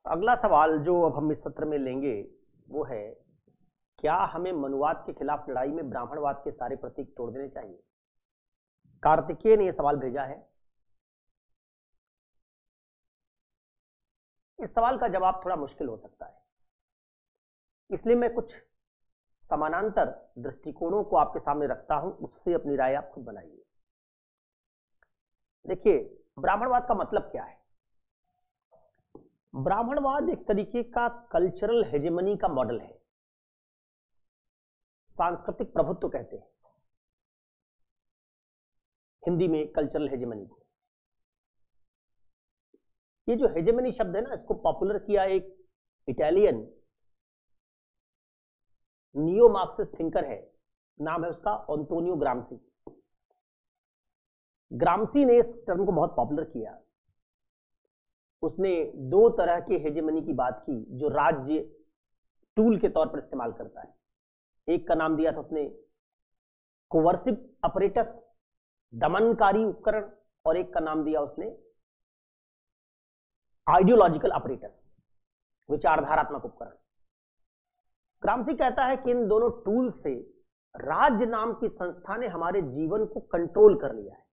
अगला सवाल जो अब हम इस सत्र में लेंगे वो है, क्या हमें मनुवाद के खिलाफ लड़ाई में ब्राह्मणवाद के सारे प्रतीक तोड़ देने चाहिए? कार्तिकेय ने यह सवाल भेजा है। इस सवाल का जवाब थोड़ा मुश्किल हो सकता है, इसलिए मैं कुछ समानांतर दृष्टिकोणों को आपके सामने रखता हूं, उससे अपनी राय आप खुद बनाइए। देखिए, ब्राह्मणवाद का मतलब क्या है? ब्राह्मणवाद एक तरीके का कल्चरल हेजेमनी का मॉडल है, सांस्कृतिक प्रभुत्व कहते हैं हिंदी में कल्चरल हेजेमनी को। ये जो हेजेमनी शब्द है ना, इसको पॉपुलर किया एक इटालियन नियो मार्क्सिस्ट थिंकर है, नाम है उसका एंटोनियो ग्राम्सी। ग्राम्सी ने इस टर्म को बहुत पॉपुलर किया। उसने दो तरह के हेजेमनी की बात की जो राज्य टूल के तौर पर इस्तेमाल करता है। एक का नाम दिया था उसने कोवर्सिव अपरेटस, दमनकारी उपकरण, और एक का नाम दिया उसने आइडियोलॉजिकल अपरेटस, विचारधारात्मक उपकरण। ग्राम्सी कहता है कि इन दोनों टूल से राज्य नाम की संस्था ने हमारे जीवन को कंट्रोल कर लिया है।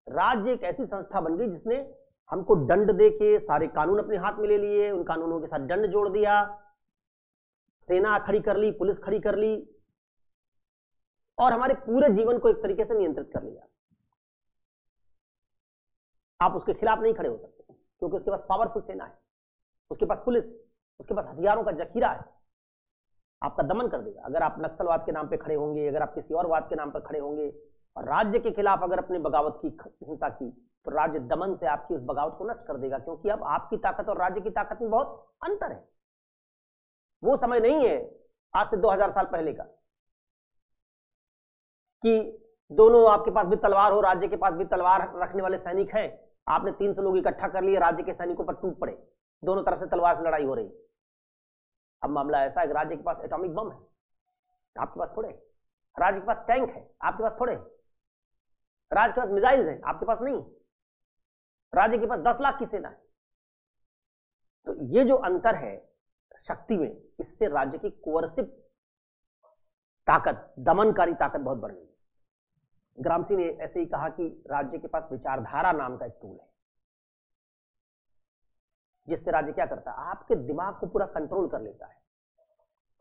राज्य एक ऐसी संस्था बन गई जिसने हमको दंड दे के सारे कानून अपने हाथ में ले लिए, उन कानूनों के साथ दंड जोड़ दिया, सेना खड़ी कर ली, पुलिस खड़ी कर ली, और हमारे पूरे जीवन को एक तरीके से नियंत्रित कर लिया। आप उसके खिलाफ नहीं खड़े हो सकते क्योंकि उसके पास पावरफुल सेना है, उसके पास पुलिस, उसके पास हथियारों का जखीरा है, आपका दमन कर देगा। अगर आप नक्सलवाद के नाम पे खड़े होंगे, अगर आप किसी और वाद के नाम पर खड़े होंगे और राज्य के खिलाफ अगर अपने बगावत की, हिंसा की, तो राज्य दमन से आपकी उस बगावत को नष्ट कर देगा, क्योंकि अब आपकी ताकत और राज्य की ताकत में बहुत अंतर है। वो समय नहीं है आज से 2000 साल पहले का कि दोनों, आपके पास भी तलवार हो, राज्य के पास भी तलवार रखने वाले सैनिक हैं, आपने 300 लोग इकट्ठा कर लिए, राज्य के सैनिकों पर टूट पड़े, दोनों तरफ से तलवार से लड़ाई हो रही। अब मामला ऐसा है कि राज्य के पास एटॉमिक बम है, आपके पास थोड़े। राज्य के पास टैंक है, आपके पास थोड़े। राज्य के पास मिसाइल्स हैं, आपके पास नहीं। राज्य के पास 10 लाख की सेना है। तो ये जो अंतर है शक्ति में, इससे राज्य की कोअर्सिव ताकत, दमनकारी ताकत बहुत बढ़ गई। ग्राम्सी ने ऐसे ही कहा कि राज्य के पास विचारधारा नाम का एक टूल है, जिससे राज्य क्या करता है, आपके दिमाग को पूरा कंट्रोल कर लेता है।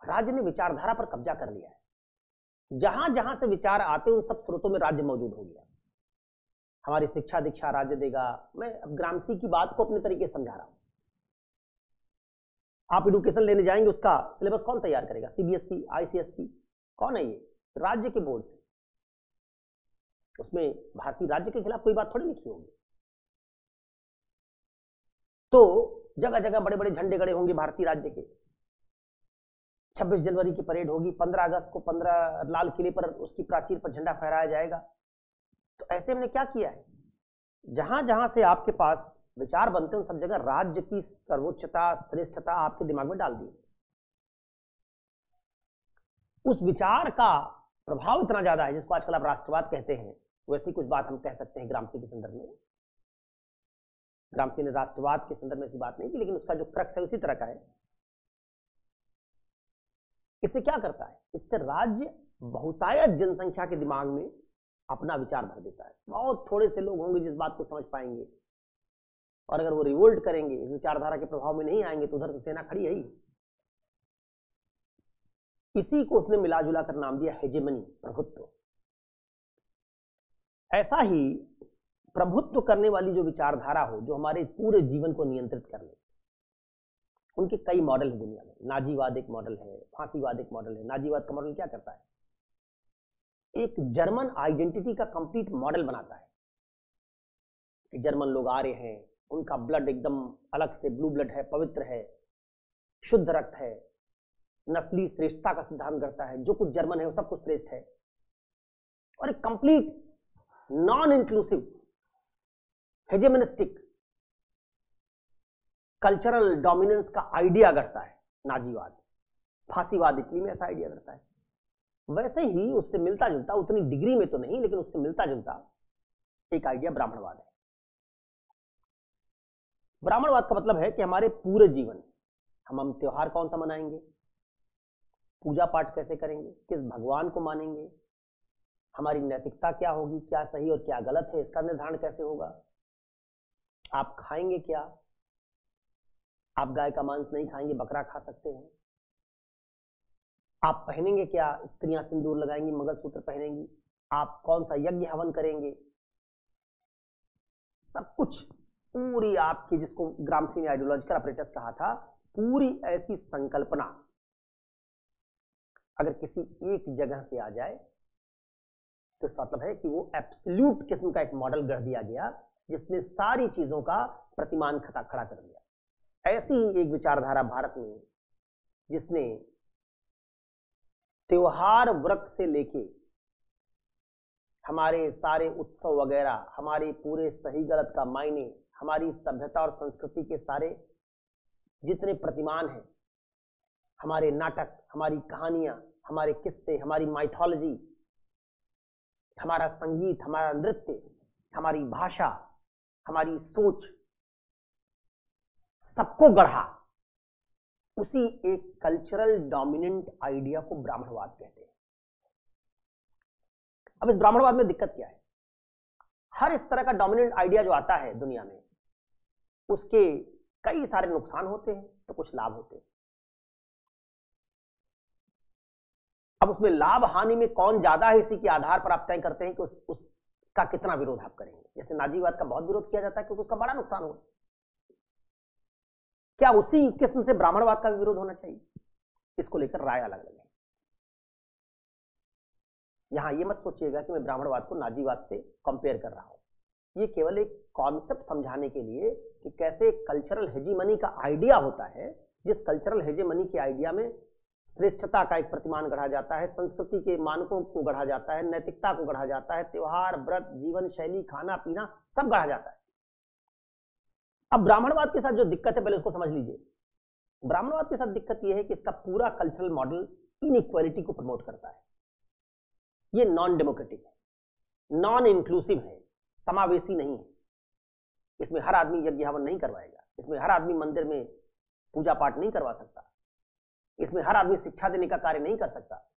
राज्य ने विचारधारा पर कब्जा कर लिया है। जहां जहां से विचार आते उन सब स्रोतों में राज्य मौजूद हो गया। हमारी शिक्षा दीक्षा राज्य देगा। मैं अब ग्राम्सी की बात को अपने तरीके से समझा रहा हूं। आप एजुकेशन लेने जाएंगे, उसका सिलेबस कौन तैयार करेगा? सीबीएसई, आईसीएसई, कौन है ये? राज्य के बोर्ड से। उसमें भारतीय राज्य के खिलाफ कोई बात थोड़ी लिखी होगी। तो जगह जगह बड़े बड़े झंडे गड़े होंगे भारतीय राज्य के। 26 जनवरी की परेड होगी, 15 अगस्त को 15 लाल किले पर उसकी प्राचीर पर झंडा फहराया जाएगा। तो ऐसे हमने क्या किया है, जहां जहां से आपके पास विचार बनते हैं उन सब जगह राज्य की सर्वोच्चता, श्रेष्ठता आपके दिमाग में डाल दी। उस विचार का प्रभाव इतना ज्यादा है, जिसको आजकल आप राष्ट्रवाद कहते हैं, वैसी कुछ बात हम कह सकते हैं ग्राम्सी के संदर्भ में। ग्राम्सी ने राष्ट्रवाद के संदर्भ में ऐसी बात नहीं की, लेकिन उसका जो क्रक्स है उसी तरह का है। इससे क्या करता है, इससे राज्य बहुतायत जनसंख्या के दिमाग में अपना विचार भर देता है। बहुत थोड़े से लोग होंगे जिस बात को समझ पाएंगे, और अगर वो रिवोल्ट करेंगे, इस विचारधारा के प्रभाव में नहीं आएंगे, तो उधर तो सेना खड़ी है ही। इसी को उसने मिला जुला कर नाम दिया हेजेमनी, प्रभुत्व। ऐसा ही प्रभुत्व करने वाली जो विचारधारा हो, जो हमारे पूरे जीवन को नियंत्रित कर ले, उनके कई मॉडल हैं दुनिया में। नाजीवाद एक मॉडल है, फांसीवाद एक मॉडल है। नाजीवाद का मॉडल क्या करता है, एक जर्मन आइडेंटिटी का कंप्लीट मॉडल बनाता है कि जर्मन लोग आर्य हैं, उनका ब्लड एकदम अलग से ब्लू ब्लड है, पवित्र है, शुद्ध रक्त है, नस्ली श्रेष्ठता का सिद्धांत करता है, जो कुछ जर्मन है वो सब कुछ श्रेष्ठ है, और एक complete non inclusive hegemonistic cultural dominance का आइडिया करता है नाजीवाद। फांसीवाद इटली में ऐसा आइडिया करता है। वैसे ही उससे मिलता जुलता, उतनी डिग्री में तो नहीं, लेकिन उससे मिलता जुलता एक आइडिया ब्राह्मणवाद है। ब्राह्मणवाद का मतलब है कि हमारे पूरे जीवन हम त्योहार कौन सा मनाएंगे, पूजा पाठ कैसे करेंगे, किस भगवान को मानेंगे, हमारी नैतिकता क्या होगी, क्या सही और क्या गलत है इसका निर्धारण कैसे होगा, आप खाएंगे क्या, आप गाय का मांस नहीं खाएंगे, बकरा खा सकते हैं, आप पहनेंगे क्या, स्त्रियां सिंदूर लगाएंगी, मंगलसूत्र पहनेंगी, आप कौन सा यज्ञ हवन करेंगे, सब कुछ पूरी आपकी, जिसको ग्रामसी ने आइडियोलॉजिकल अपरेटस कहा था, पूरी ऐसी संकल्पना अगर किसी एक जगह से आ जाए तो इसका मतलब है कि वो एब्सोल्यूट किस्म का एक मॉडल गढ़ दिया गया जिसने सारी चीजों का प्रतिमान खड़ा कर दिया। ऐसी एक विचारधारा भारत में जिसने त्योहार व्रत से लेके हमारे सारे उत्सव वगैरह, हमारे पूरे सही गलत का मायने, हमारी सभ्यता और संस्कृति के सारे जितने प्रतिमान हैं, हमारे नाटक, हमारी कहानियां, हमारे किस्से, हमारी माइथोलॉजी, हमारा संगीत, हमारा नृत्य, हमारी भाषा, हमारी सोच, सबको गढ़ा उसी एक कल्चरल डोमिनेंट आइडिया को ब्राह्मणवाद कहते हैं। अब इस ब्राह्मणवाद में दिक्कत क्या है? हर इस तरह का डोमिनेंट आइडिया जो आता है दुनिया में, उसके कई सारे नुकसान होते हैं तो कुछ लाभ होते हैं। अब उसमें लाभ हानि में कौन ज्यादा है, इसी के आधार पर आप तय करते हैं कि उसका कितना विरोध आप करेंगे। जैसे नाजीवाद का बहुत विरोध किया जाता है क्योंकि उसका बड़ा नुकसान हो। क्या उसी किस्म से ब्राह्मणवाद का भी विरोध होना चाहिए? इसको लेकर राय अलग अलग है। यहां यह मत सोचिएगा कि मैं ब्राह्मणवाद को नाजीवाद से कंपेयर कर रहा हूं। यह केवल एक कॉन्सेप्ट समझाने के लिए कि कैसे कल्चरल हेजीमनी का आइडिया होता है, जिस कल्चरल हेजीमनी के आइडिया में श्रेष्ठता का एक प्रतिमान गढ़ा जाता है, संस्कृति के मानकों को गढ़ा जाता है, नैतिकता को गढ़ा जाता है, त्योहार, व्रत, जीवन शैली, खाना पीना सब गढ़ा जाता है। अब ब्राह्मणवाद के साथ जो दिक्कत है, पहले उसको समझ लीजिए। ब्राह्मणवाद के साथ दिक्कत यह है कि इसका पूरा कल्चरल मॉडल इनइक्वालिटी को प्रमोट करता है। ये नॉन डेमोक्रेटिक है, नॉन इंक्लूसिव है, समावेशी नहीं है। इसमें हर आदमी यज्ञ हवन नहीं करवाएगा, इसमें हर आदमी मंदिर में पूजा पाठ नहीं करवा सकता, इसमें हर आदमी शिक्षा देने का कार्य नहीं कर सकता,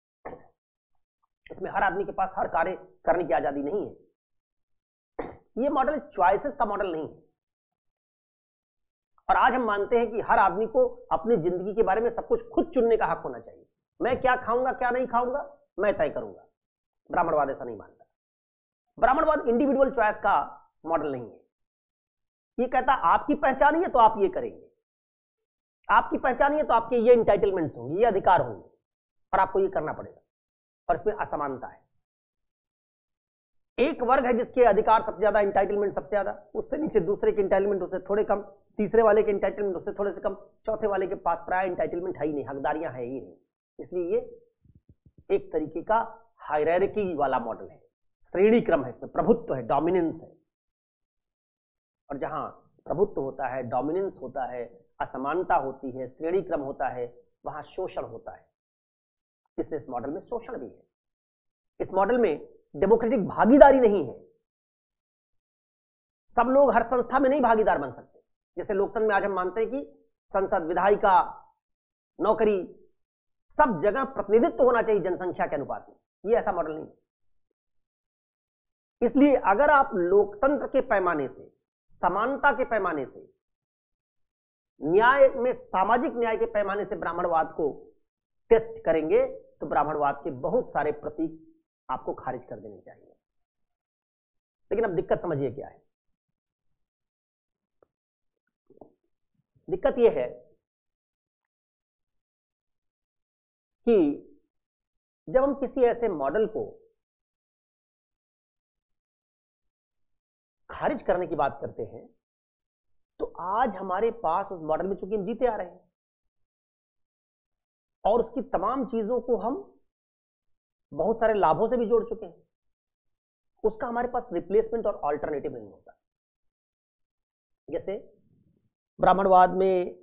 इसमें हर आदमी के पास हर कार्य करने की आजादी नहीं है। यह मॉडल चॉइसेस का मॉडल नहीं है। और आज हम मानते हैं कि हर आदमी को अपनी जिंदगी के बारे में सब कुछ खुद चुनने का हक होना चाहिए। मैं क्या खाऊंगा, क्या नहीं खाऊंगा, मैं तय करूंगा। ब्राह्मणवाद ऐसा नहीं मानता। ब्राह्मणवाद इंडिविजुअल चॉइस का मॉडल नहीं है। ये कहता आपकी पहचान है तो आप ये करेंगे, आपकी पहचान है तो आपके ये इंटाइटलमेंट्स होंगे, ये अधिकार होंगे और आपको ये करना पड़ेगा। और इसमें असमानता है। एक वर्ग है जिसके अधिकार सबसे ज्यादा, इंटाइटलमेंट सबसे ज्यादा, उससे नीचे दूसरे के इंटाइटलमेंट उससे थोड़े कम, तीसरे वाले के इंटाइटलमेंट उससे थोड़े से कम, चौथे वाले के पास प्राय इंटाइटलमेंट है ही नहीं, हकदारियां है ही नहीं। इसलिए ये एक तरीके का हायरार्की वाला मॉडल है, श्रेणी क्रम है, इसमें प्रभुत्व है, डोमिनेंस है। और जहां प्रभुत्व होता है, डोमिनेंस होता है, असमानता होती है, श्रेणी क्रम होता है, वहां शोषण होता है। इसलिए इस मॉडल में शोषण भी है। इस मॉडल में डेमोक्रेटिक भागीदारी नहीं है। सब लोग हर संस्था में नहीं भागीदार बन सकते। जैसे लोकतंत्र में आज हम मानते हैं कि संसद, विधायिका, नौकरी, सब जगह प्रतिनिधित्व होना चाहिए जनसंख्या के अनुपात में। ये ऐसा मॉडल नहीं है। इसलिए अगर आप लोकतंत्र के पैमाने से, समानता के पैमाने से, न्याय में सामाजिक न्याय के पैमाने से ब्राह्मणवाद को टेस्ट करेंगे तो ब्राह्मणवाद के बहुत सारे प्रतीक आपको खारिज कर देने चाहिए। लेकिन अब दिक्कत समझिए क्या है। दिक्कत यह है कि जब हम किसी ऐसे मॉडल को खारिज करने की बात करते हैं तो आज हमारे पास उस मॉडल में चूंकि हम जीते आ रहे हैं और उसकी तमाम चीजों को हम बहुत सारे लाभों से भी जोड़ चुके हैं, उसका हमारे पास रिप्लेसमेंट और ऑल्टरनेटिव नहीं होता। जैसे ब्राह्मणवाद में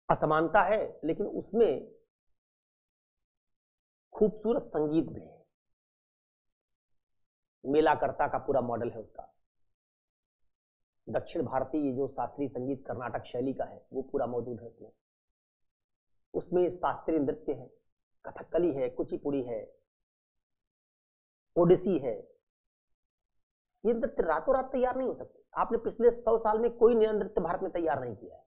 असमानता है लेकिन उसमें खूबसूरत संगीत भी है, मेलाकर्ता का पूरा मॉडल है उसका, दक्षिण भारतीय जो शास्त्रीय संगीत कर्नाटक शैली का है वो पूरा मौजूद है उसमें। उसमें शास्त्रीय नृत्य है, कथकली है, कुचिपुड़ी है, ओडिसी है। ये नृत्य रातों रात तैयार नहीं हो सकते। आपने पिछले 100 साल में कोई नया नृत्य भारत में तैयार नहीं किया है।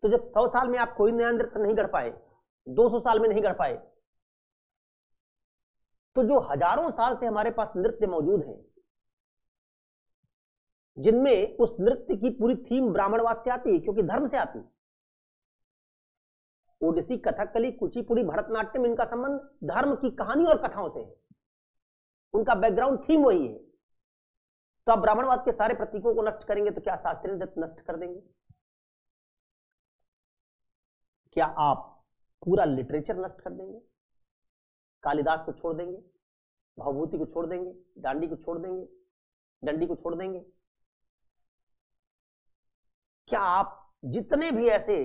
तो जब 100 साल में आप कोई नया नृत्य नहीं गढ़ पाए, 200 साल में नहीं गढ़ पाए, तो जो हजारों साल से हमारे पास नृत्य मौजूद हैं, जिनमें उस नृत्य की पूरी थीम ब्राह्मणवाद से आती है, क्योंकि धर्म से आती है। ओडिसी, कथकली, कुचिपुड़ी, भरतनाट्यम, इनका संबंध धर्म की कहानी और कथाओं से है। उनका बैकग्राउंड थीम वही है। तो आप ब्राह्मणवाद के सारे प्रतीकों को नष्ट करेंगे तो क्या शास्त्रीय नृत्य नष्ट कर देंगे? क्या आप पूरा लिटरेचर नष्ट कर देंगे? कालिदास को छोड़ देंगे, भवभूति को छोड़ देंगे, डांडी को छोड़ देंगे, डंडी को छोड़ देंगे? क्या आप जितने भी ऐसे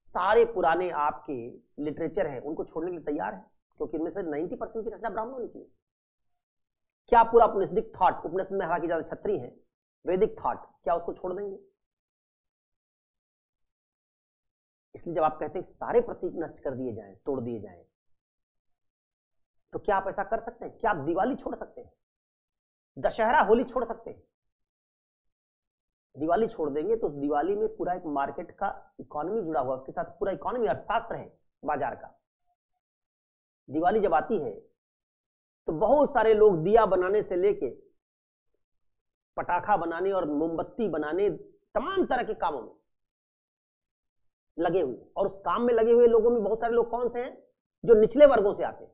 सारे पुराने आपके लिटरेचर हैं उनको छोड़ने के लिए तैयार हैं? क्योंकि इनमें से 90% की रचना ब्राह्मणों ने की है। क्या पूरा उपनिषदिक थॉट, उपनिषद में हालांकि ज्यादा छत्री है, वैदिक थॉट, क्या उसको छोड़ देंगे? इसलिए जब आप कहते हैं सारे प्रतीक नष्ट कर दिए जाएं, तोड़ दिए जाएं, तो क्या आप ऐसा कर सकते हैं? क्या आप दिवाली छोड़ सकते हैं? दशहरा, होली छोड़ सकते हैं? दिवाली छोड़ देंगे तो दिवाली में पूरा एक मार्केट का इकोनॉमी जुड़ा हुआ, उसके साथ पूरा इकोनॉमी अर्थशास्त्र है बाजार का। दिवाली जब आती है तो बहुत सारे लोग दिया बनाने से लेके पटाखा बनाने और मोमबत्ती बनाने, तमाम तरह के कामों में लगे हुए। और उस काम में लगे हुए लोगों में बहुत सारे लोग कौन से हैं? जो निचले वर्गों से आते हैं।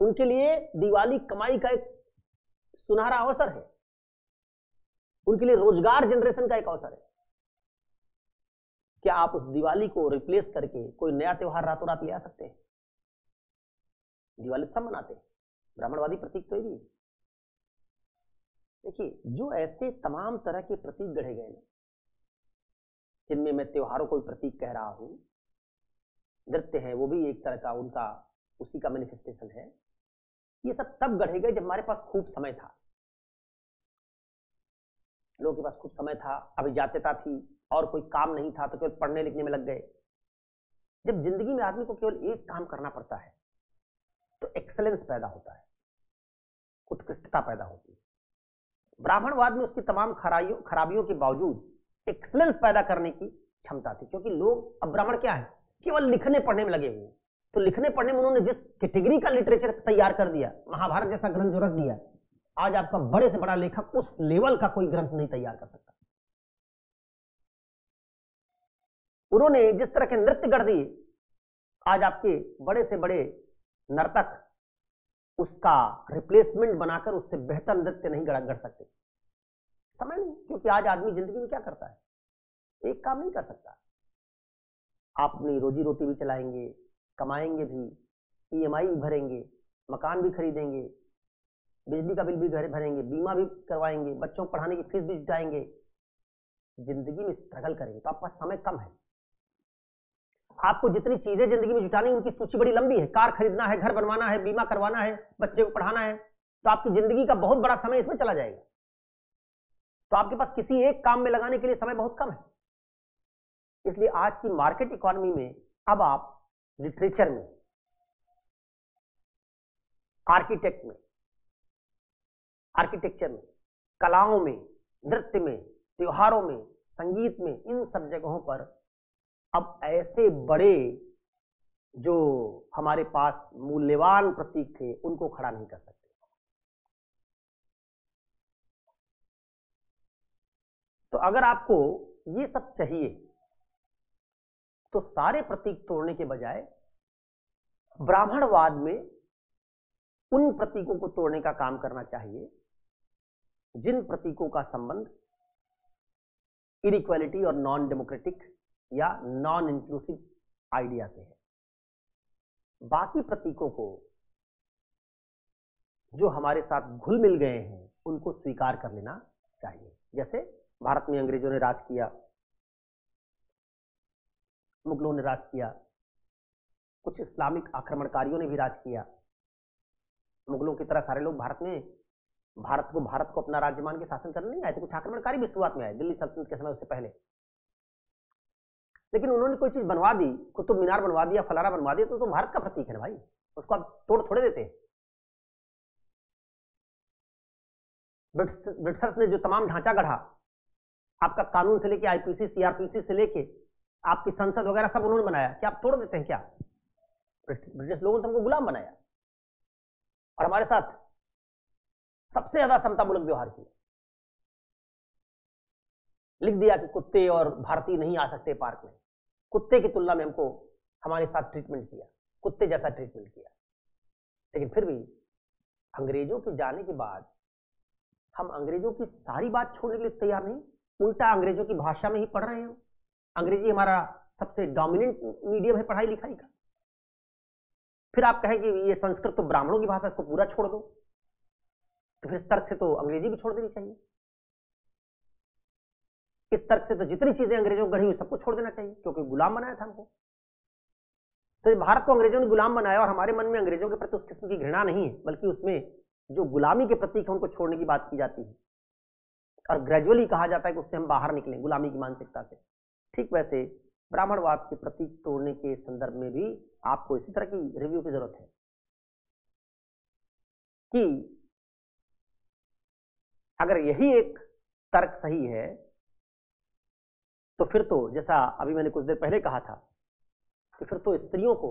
उनके लिए दिवाली कमाई का एक सुनहरा अवसर है, उनके लिए रोजगार जनरेशन का एक अवसर है। क्या आप उस दिवाली को रिप्लेस करके कोई नया त्योहार रातों रात ले आ सकते हैं? दिवाली सब मनाते हैं, ब्राह्मणवादी प्रतीक तो ये भी है। देखिए, जो ऐसे तमाम तरह के प्रतीक गढ़े गए ना, जिनमें मैं त्योहारों को भी प्रतीक कह रहा हूं, नृत्य है वो भी एक तरह का उनका उसी का मैनिफेस्टेशन है। ये सब तब गढ़े गए जब हमारे पास खूब समय था, लोगों के पास खूब समय था, अभिजात्यता थी और कोई काम नहीं था तो केवल पढ़ने लिखने में लग गए। जब जिंदगी में आदमी को केवल एक काम करना पड़ता है तो एक्सेलेंस पैदा होता है, उत्कृष्टता पैदा होती है। ब्राह्मणवाद में उसकी तमाम खराबियों के बावजूद एक्सेलेंस पैदा करने की क्षमता थी, क्योंकि लोग, अब ब्राह्मण क्या है, केवल लिखने पढ़ने में लगे हुए। तो लिखने पढ़ने में उन्होंने जिस कैटेगरी का लिटरेचर तैयार कर दिया, महाभारत जैसा ग्रंथ जो रच दिया, आज आपका बड़े से बड़ा लेखक उस लेवल का कोई ग्रंथ नहीं तैयार कर सकता। उन्होंने जिस तरह के नृत्य गढ़ दिए, आज आपके बड़े से बड़े नर्तक उसका रिप्लेसमेंट बनाकर उससे बेहतर नृत्य नहीं गढ़ सकते। समय नहीं, क्योंकि आज आदमी जिंदगी में क्या करता है, एक काम नहीं कर सकता। आप अपनी रोजी रोटी भी चलाएंगे, कमाएंगे भी, ईएमआई भी भरेंगे, मकान भी खरीदेंगे, बिजली का बिल भी भरेंगे, बीमा भी करवाएंगे, बच्चों को पढ़ाने की फीस भी जुटाएंगे। जिंदगी में स्ट्रगल करेंगे तो आपका समय कम है। आपको जितनी चीजें जिंदगी में जुटानी, उनकी सूची बड़ी लंबी है। कार खरीदना है, घर बनवाना है, बीमा करवाना है, बच्चे को पढ़ाना है, तो आपकी जिंदगी का बहुत बड़ा समय इसमें चला जाएगा। तो आपके पास किसी एक काम में लगाने के लिए समय बहुत कम है। इसलिए आज की मार्केट इकोनॉमी में अब आप लिटरेचर में, आर्किटेक्चर में, कलाओं में, नृत्य में, त्योहारों में, संगीत में, इन सब जगहों पर अब ऐसे बड़े जो हमारे पास मूल्यवान प्रतीक थे उनको खड़ा नहीं कर सकते। तो अगर आपको ये सब चाहिए तो सारे प्रतीक तोड़ने के बजाय ब्राह्मणवाद में उन प्रतीकों को तोड़ने का काम करना चाहिए जिन प्रतीकों का संबंध इनइक्वालिटी और नॉन डेमोक्रेटिक या नॉन इंक्लूसिव आइडिया से है। बाकी प्रतीकों को जो हमारे साथ घुल मिल गए हैं उनको स्वीकार कर लेना चाहिए। जैसे भारत में अंग्रेजों ने राज किया, मुगलों ने राज किया, कुछ इस्लामिक आक्रमणकारियों ने भी राज किया। मुगलों की तरह सारे लोग भारत में भारत को अपना राज्य मान के शासन करने नहीं आए थे, कुछ आक्रमणकारी भी शुरुआत में आए दिल्ली सल्तनत के समय, उससे पहले। लेकिन उन्होंने कोई चीज बनवा दी, कुतुब मीनार बनवा दिया, फलाना बनवा दिया, तो भारत का प्रतीक है ना भाई, उसको आप तोड़ थोड़े देते। ब्रिटिशर्स ने जो तमाम ढांचा गढ़ा, आपका कानून से लेके आईपीसी सीआरपीसी से लेके आपकी संसद वगैरह सब उन्होंने बनाया, क्या आप तोड़ देते हैं क्या? ब्रिटिश लोगों ने हमको गुलाम बनाया और हमारे साथ सबसे ज्यादा समतामूलक व्यवहार किया। लिख दिया कि कुत्ते और भारतीय नहीं आ सकते पार्क में, कुत्ते की तुलना में हमको हमारे साथ ट्रीटमेंट किया, कुत्ते जैसा ट्रीटमेंट किया। लेकिन फिर भी अंग्रेजों के जाने के बाद हम अंग्रेजों की सारी बात छोड़ने के लिए तैयार नहीं, उल्टा अंग्रेजों की भाषा में ही पढ़ रहे हैं। अंग्रेजी हमारा सबसे डोमिनेंट मीडियम है पढ़ाई लिखाई का। फिर आप कहें कि ये संस्कृत तो ब्राह्मणों की भाषा, इसको पूरा छोड़ दो, तो फिर इस तर्क से तो अंग्रेजी भी छोड़ देनी चाहिए। इस तर्क से तो जितनी चीजें अंग्रेजों को गढ़ी हुई सबको छोड़ देना चाहिए, क्योंकि गुलाम बनाया था हमको। तो भारत को अंग्रेजों ने गुलाम बनाया और हमारे मन में अंग्रेजों के प्रति उस किस्म की घृणा नहीं है, बल्कि उसमें जो गुलामी के प्रतीक है उनको छोड़ने की बात की जाती है और ग्रेजुअली कहा जाता है कि उससे हम बाहर निकलें गुलामी की मानसिकता से। ठीक वैसे ब्राह्मणवाद के प्रतीक तोड़ने के संदर्भ में भी आपको इसी तरह की रिव्यू की जरूरत है कि अगर यही एक तर्क सही है तो फिर तो जैसा अभी मैंने कुछ देर पहले कहा था कि फिर तो स्त्रियों को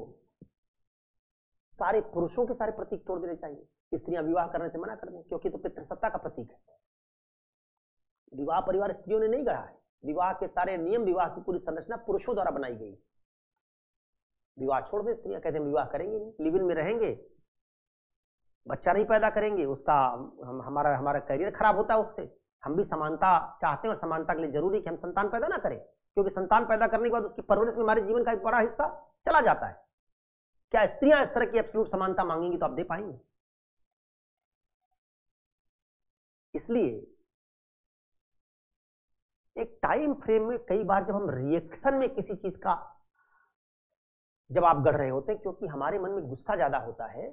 सारे पुरुषों के सारे प्रतीक तोड़ देने चाहिए, स्त्रियां विवाह करने से मना कर दें, क्योंकि तो पितृसत्ता का प्रतीक है। विवाह परिवार स्त्रियों ने नहीं गढ़ा है, विवाह के सारे नियम, विवाह की पूरी संरचना पुरुषों द्वारा बनाई गई। विवाह छोड़ दें, स्त्रियां कहते हैं विवाह करेंगे नहीं, लिव इन में रहेंगे, बच्चा नहीं पैदा करेंगे, उसका हमारा करियर खराब होता है उससे। हम भी समानता चाहते हैं और समानता के लिए जरूरी है कि हम संतान पैदा ना करें, क्योंकि संतान पैदा करने के बाद उसकी परवरिश में हमारे जीवन का एक बड़ा हिस्सा चला जाता है। क्या स्त्रियां इस तरह की एब्सोल्यूट समानता मांगेंगी तो आप दे पाएंगे? इसलिए एक टाइम फ्रेम में कई बार जब हम रिएक्शन में किसी चीज का जब आप गढ़ रहे होते हैं, क्योंकि हमारे मन में गुस्सा ज्यादा होता है,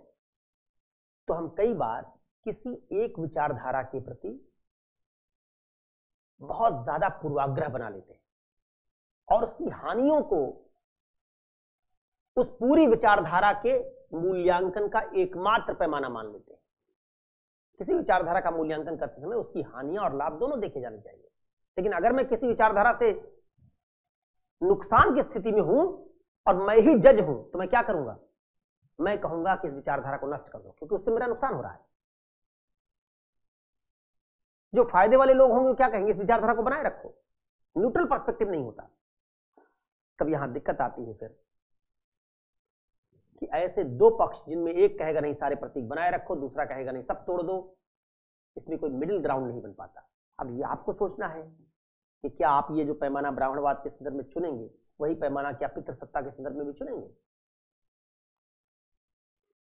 तो हम कई बार किसी एक विचारधारा के प्रति बहुत ज्यादा पूर्वाग्रह बना लेते हैं और उसकी हानियों को उस पूरी विचारधारा के मूल्यांकन का एकमात्र पैमाना मान लेते हैं। किसी विचारधारा का मूल्यांकन करते समय उसकी हानियां और लाभ दोनों देखे जाने चाहिए। लेकिन अगर मैं किसी विचारधारा से नुकसान की स्थिति में हूं और मैं ही जज हूं, तो मैं क्या करूंगा? मैं कहूंगा कि इस विचारधारा को नष्ट कर दो, क्योंकि उससे मेरा नुकसान हो रहा है। जो फायदे वाले लोग होंगे वो क्या कहेंगे? इस विचारधारा को बनाए रखो। न्यूट्रल पर्सपेक्टिव नहीं होता। तब यहां दिक्कत आती है फिर कि ऐसे दो पक्ष जिनमें एक कहेगा नहीं सारे प्रतीक बनाए रखो, दूसरा कहेगा नहीं सब तोड़ दो, इसमें कोई मिडिल ग्राउंड नहीं बन पाता। अब ये आपको सोचना है कि क्या आप ये जो पैमाना ब्राह्मणवाद के संदर्भ में चुनेंगे, वही पैमाना क्या पितृसत्ता के संदर्भ में भी चुनेंगे?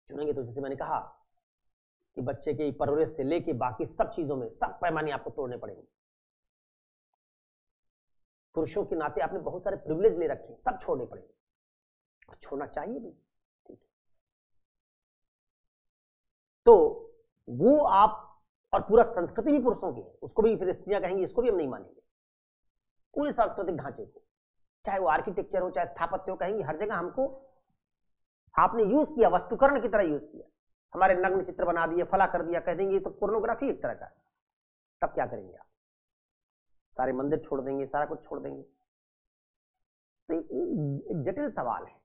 तो जैसे मैंने कहा कि बच्चे की परवरिश से लेके बाकी सब चीजों में सब पैमाने आपको तोड़ने पड़ेंगे। पुरुषों के नाते आपने बहुत सारे प्रिविलेज ले रखे, सब छोड़ने पड़ेंगे और छोड़ना चाहिए भी। ठीक है, तो वो आप और पूरा संस्कृति भी पुरुषों की है, उसको भी फिर स्त्रियां कहेंगी इसको भी हम नहीं मानेंगे। पूरे सांस्कृतिक ढांचे को, चाहे वो आर्किटेक्चर हो चाहे स्थापत्य हो, कहेंगे हर जगह हमको आपने यूज किया, वस्तुकरण की तरह यूज किया, हमारे नग्न चित्र बना दिए, फला कर दिया, कह देंगे तो पोर्नोग्राफी एक तरह का। तब क्या करेंगे आप? सारे मंदिर छोड़ देंगे, सारा कुछ छोड़ देंगे। तो एक जटिल सवाल है,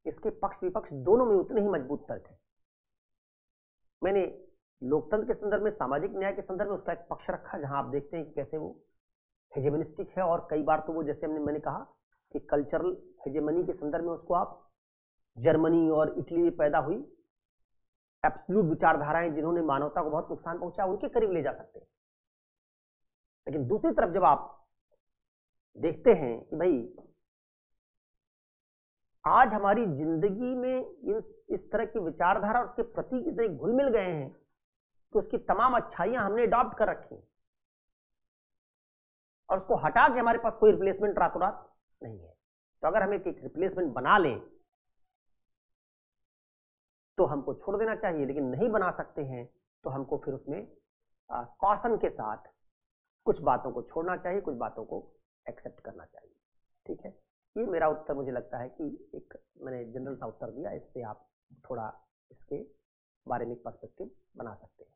इसके पक्ष विपक्ष दोनों में उतने ही मजबूत तर्क है। मैंने लोकतंत्र के संदर्भ में, सामाजिक न्याय के संदर्भ में उसका एक पक्ष रखा, जहां आप देखते हैं कि कैसे वो हेजेमनिस्टिक है, और कई बार तो वो जैसे मैंने कहा कि कल्चरल हेजेमनी के संदर्भ में उसको आप जर्मनी और इटली में पैदा हुई एब्सोल्यूट विचारधाराएं जिन्होंने मानवता को बहुत नुकसान पहुंचा, उनके करीब ले जा सकते हैं। लेकिन दूसरी तरफ जब आप देखते हैं कि भाई आज हमारी जिंदगी में इस तरह की विचारधारा और उसके प्रतीक इतने घुल मिल गए हैं कि उसकी तमाम अच्छाइयां हमने अडॉप्ट कर रखी हैं और उसको हटा के हमारे पास कोई रिप्लेसमेंट रातों रात नहीं है। तो अगर हम एक रिप्लेसमेंट बना लें तो हमको छोड़ देना चाहिए, लेकिन नहीं बना सकते हैं तो हमको फिर उसमें कॉशन के साथ कुछ बातों को छोड़ना चाहिए, कुछ बातों को एक्सेप्ट करना चाहिए। ठीक है, ये मेरा उत्तर मुझे लगता है कि एक मैंने जनरल सा उत्तर दिया, इससे आप थोड़ा इसके बारे में पर्सपेक्टिव बना सकते हैं।